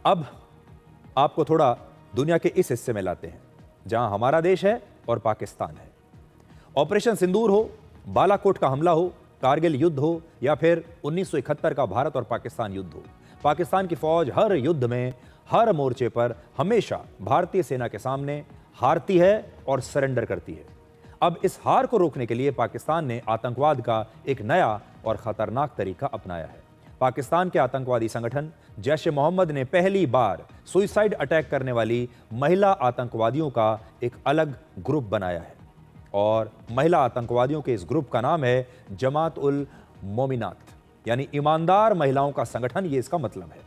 अब आपको थोड़ा दुनिया के इस हिस्से में लाते हैं जहां हमारा देश है और पाकिस्तान है। ऑपरेशन सिंदूर हो, बालाकोट का हमला हो, कारगिल युद्ध हो या फिर 1971 का भारत और पाकिस्तान युद्ध हो, पाकिस्तान की फौज हर युद्ध में, हर मोर्चे पर हमेशा भारतीय सेना के सामने हारती है और सरेंडर करती है। अब इस हार को रोकने के लिए पाकिस्तान ने आतंकवाद का एक नया और खतरनाक तरीका अपनाया है। पाकिस्तान के आतंकवादी संगठन जैश ए मोहम्मद ने पहली बार सुइसाइड अटैक करने वाली महिला आतंकवादियों का एक अलग ग्रुप बनाया है और महिला आतंकवादियों के इस ग्रुप का नाम है जमात उल मोमिनात, यानी ईमानदार महिलाओं का संगठन, ये इसका मतलब है।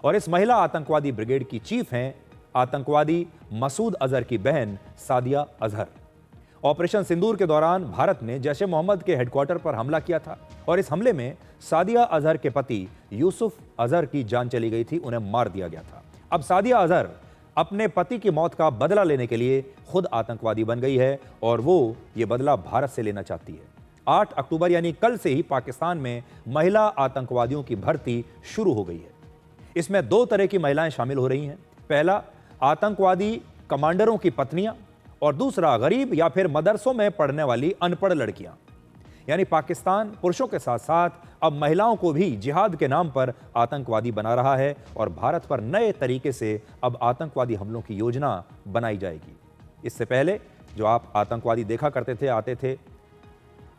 और इस महिला आतंकवादी ब्रिगेड की चीफ हैं आतंकवादी मसूद अजहर की बहन सादिया अजहर। ऑपरेशन सिंदूर के दौरान भारत ने जैश ए मोहम्मद के हेडक्वार्टर पर हमला किया था और इस हमले में सादिया अजहर के पति यूसुफ अजहर की जान चली गई थी, उन्हें मार दिया गया था। अब सादिया अजहर अपने पति की मौत का बदला लेने के लिए खुद आतंकवादी बन गई है और वो ये बदला भारत से लेना चाहती है। 8 अक्टूबर यानी कल से ही पाकिस्तान में महिला आतंकवादियों की भर्ती शुरू हो गई है। इसमें 2 तरह की महिलाएं शामिल हो रही हैं। पहला, आतंकवादी कमांडरों की पत्नियां और दूसरा, गरीब या फिर मदरसों में पढ़ने वाली अनपढ़ लड़कियां। यानी पाकिस्तान पुरुषों के साथ साथ अब महिलाओं को भी जिहाद के नाम पर आतंकवादी बना रहा है और भारत पर नए तरीके से अब आतंकवादी हमलों की योजना बनाई जाएगी। इससे पहले जो आप आतंकवादी देखा करते थे, आते थे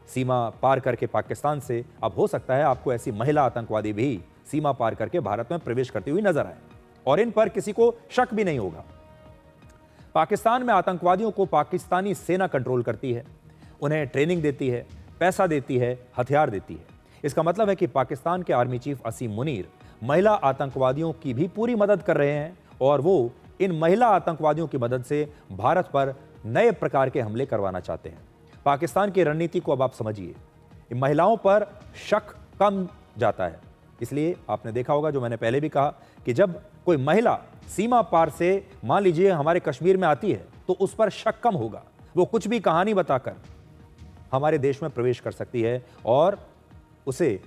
सीमा पार करके पाकिस्तान से, अब हो सकता है आपको ऐसी महिला आतंकवादी भी सीमा पार करके भारत में प्रवेश करती हुई नजर आए और इन पर किसी को शक भी नहीं होगा। पाकिस्तान में आतंकवादियों को पाकिस्तानी सेना कंट्रोल करती है, उन्हें ट्रेनिंग देती है, पैसा देती है, हथियार देती है। इसका मतलब है कि पाकिस्तान के आर्मी चीफ असीम मुनीर महिला आतंकवादियों की भी पूरी मदद कर रहे हैं और वो इन महिला आतंकवादियों की मदद से भारत पर नए प्रकार के हमले करवाना चाहते हैं। पाकिस्तान की रणनीति को अब आप समझिए, महिलाओं पर शक कम जाता है। इसलिए आपने देखा होगा, जो मैंने पहले भी कहा, कि जब कोई महिला सीमा पार से मान लीजिए हमारे कश्मीर में आती है तो उस पर शक कम होगा। वो कुछ भी कहानी बताकर हमारे देश में प्रवेश कर सकती है और उसे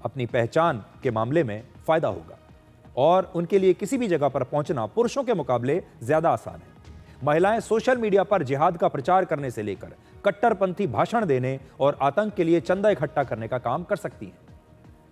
अपनी पहचान के मामले में फायदा होगा और उनके लिए किसी भी जगह पर पहुंचना पुरुषों के मुकाबले ज्यादा आसान है। महिलाएं सोशल मीडिया पर जिहाद का प्रचार करने से लेकर कट्टरपंथी भाषण देने और आतंक के लिए चंदा इकट्ठा करने का काम कर सकती हैं।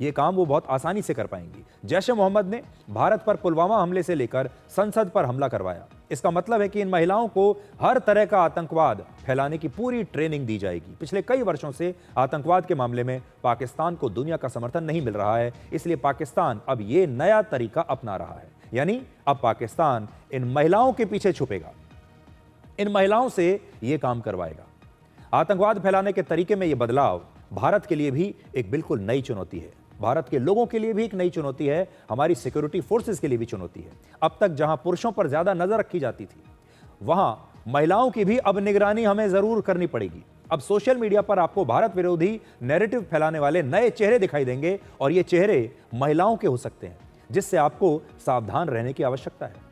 ये काम वो बहुत आसानी से कर पाएंगी। जैश ए मोहम्मद ने भारत पर पुलवामा हमले से लेकर संसद पर हमला करवाया। इसका मतलब है कि इन महिलाओं को हर तरह का आतंकवाद फैलाने की पूरी ट्रेनिंग दी जाएगी। पिछले कई वर्षों से आतंकवाद के मामले में पाकिस्तान को दुनिया का समर्थन नहीं मिल रहा है, इसलिए पाकिस्तान अब ये नया तरीका अपना रहा है। यानी अब पाकिस्तान इन महिलाओं के पीछे छुपेगा, इन महिलाओं से ये काम करवाएगा। आतंकवाद फैलाने के तरीके में ये बदलाव भारत के लिए भी एक बिल्कुल नई चुनौती है। भारत के लोगों के लिए भी एक नई चुनौती है, हमारी सिक्योरिटी फोर्सेस के लिए भी चुनौती है। अब तक जहां पुरुषों पर ज्यादा नजर रखी जाती थी, वहां महिलाओं की भी अब निगरानी हमें जरूर करनी पड़ेगी। अब सोशल मीडिया पर आपको भारत विरोधी नैरेटिव फैलाने वाले नए चेहरे दिखाई देंगे और ये चेहरे महिलाओं के हो सकते हैं, जिससे आपको सावधान रहने की आवश्यकता है।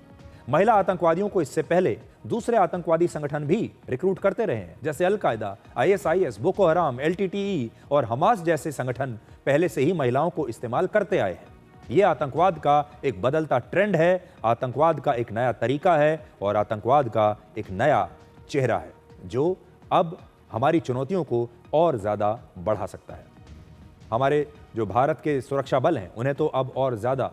महिला आतंकवादियों को इससे पहले दूसरे आतंकवादी संगठन भी रिक्रूट करते रहे हैं, जैसे अल-कायदा, ISIS, बोको हराम, LTTE और हमास जैसे संगठन पहले से ही महिलाओं को इस्तेमाल करते आए हैं। यह आतंकवाद का एक बदलता ट्रेंड है, आतंकवाद का एक नया तरीका है और आतंकवाद का एक नया चेहरा है, जो अब हमारी चुनौतियों को और ज्यादा बढ़ा सकता है। हमारे जो भारत के सुरक्षा बल हैं, उन्हें तो अब और ज्यादा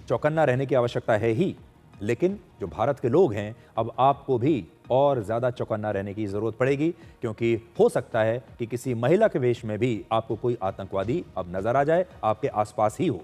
चौकन्ना रहने की आवश्यकता है ही, लेकिन जो भारत के लोग हैं, अब आपको भी और ज्यादा चौकन्ना रहने की जरूरत पड़ेगी, क्योंकि हो सकता है कि किसी महिला के वेश में भी आपको कोई आतंकवादी अब नजर आ जाए, आपके आसपास ही हो।